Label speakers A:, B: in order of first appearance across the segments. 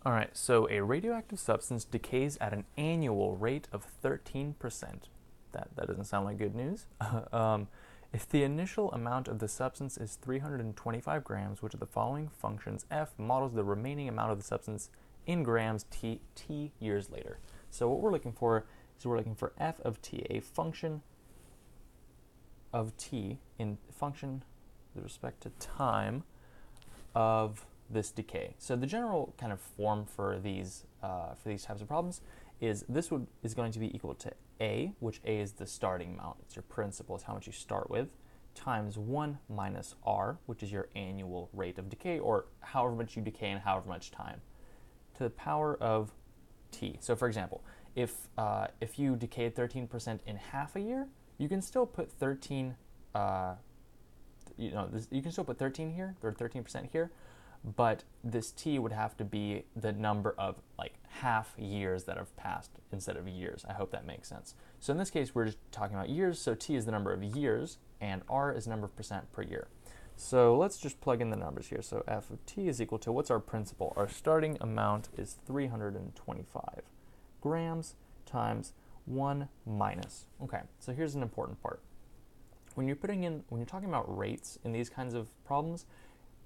A: All right, so a radioactive substance decays at an annual rate of 13%. That doesn't sound like good news. If the initial amount of the substance is 325 grams, which of the following functions f models the remaining amount of the substance in grams t years later. So what we're looking for is we're looking for f of t, a function of t in function with respect to time of this decay. So the general kind of form for these types of problems is is going to be equal to a, which a is the starting amount. It's your principal, it's how much you start with, times 1 minus r, which is your annual rate of decay, or however much you decay in however much time, to the power of t. So for example, if you decayed 13% in half a year, you can still put 13. You can still put 13 here, or 13% here, but this t would have to be the number of like half years that have passed instead of years. I hope that makes sense. So in this case, we're just talking about years, so t is the number of years, and r is the number of percent per year. So let's just plug in the numbers here. So f of t is equal to, what's our principal? Our starting amount is 325 grams times 1 minus. Okay, so here's an important part. When you're talking about rates in these kinds of problems,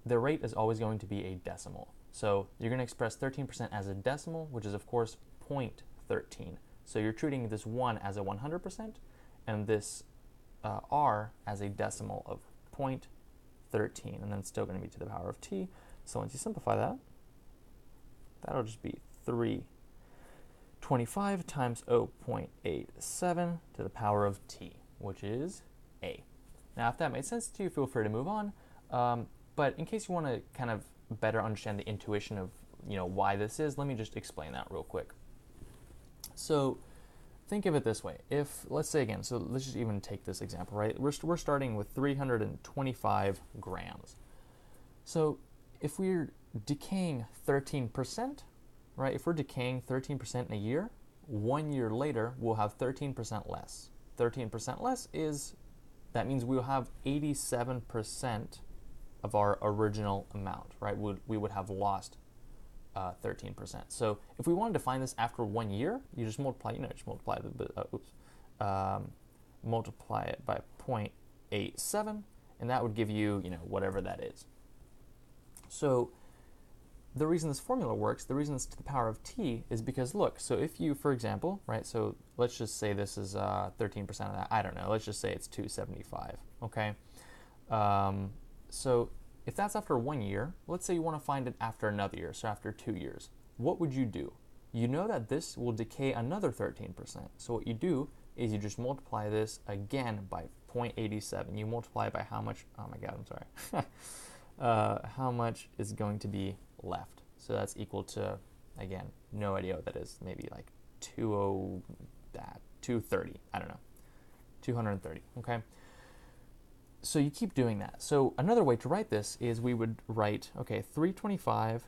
A: the rate is always going to be a decimal. So you're going to express 13% as a decimal, which is of course 0.13. So you're treating this 1 as a 100% and this r as a decimal of 0.13, and then it's still going to be to the power of t. So once you simplify that, that'll just be 325 times 0.87 to the power of t, which is a. Now, if that made sense to you, feel free to move on. But in case you want to kind of better understand the intuition of why this is, let me just explain that real quick. So think of it this way. If, let's say again, so let's just even take this example, right? We're starting with 325 grams. So if we're decaying 13%, right? If we're decaying 13% in a year, 1 year later, we'll have 13% less. 13% less that means we'll have 87% of our original amount, right? We would have lost 13%. So if we wanted to find this after 1 year, you just multiply, multiply it by 0.87, and that would give you, whatever that is. So the reason this formula works, the reason it's to the power of t, is because look, so if you, for example, right, so let's just say this is 13% of that, I don't know, let's just say it's 275, okay? So if that's after 1 year, let's say you want to find it after another year, so after 2 years, what would you do? You know that this will decay another 13%, so what you do is you just multiply this again by 0.87. You multiply it by how much, oh my god, I'm sorry, how much is going to be left. So that's equal to, again, no idea what that is, maybe like 230, I don't know, 230, okay? So you keep doing that. So another way to write this is we would write, okay, 325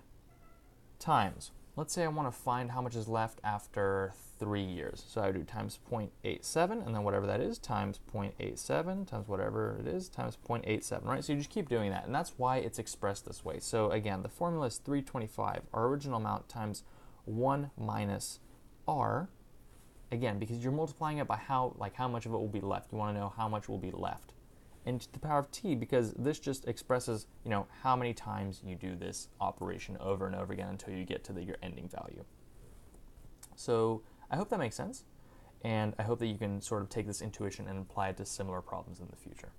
A: times, let's say I want to find how much is left after 3 years. So I would do times 0.87, and then whatever that is, times 0.87, times whatever it is, times 0.87, right? So you just keep doing that, and that's why it's expressed this way. So again, the formula is 325, our original amount, times 1 minus r, again, because you're multiplying it by how much of it will be left. You want to know how much will be left. And to the power of t, because this just expresses, how many times you do this operation over and over again until you get to your ending value. So I hope that makes sense, and I hope that you can sort of take this intuition and apply it to similar problems in the future.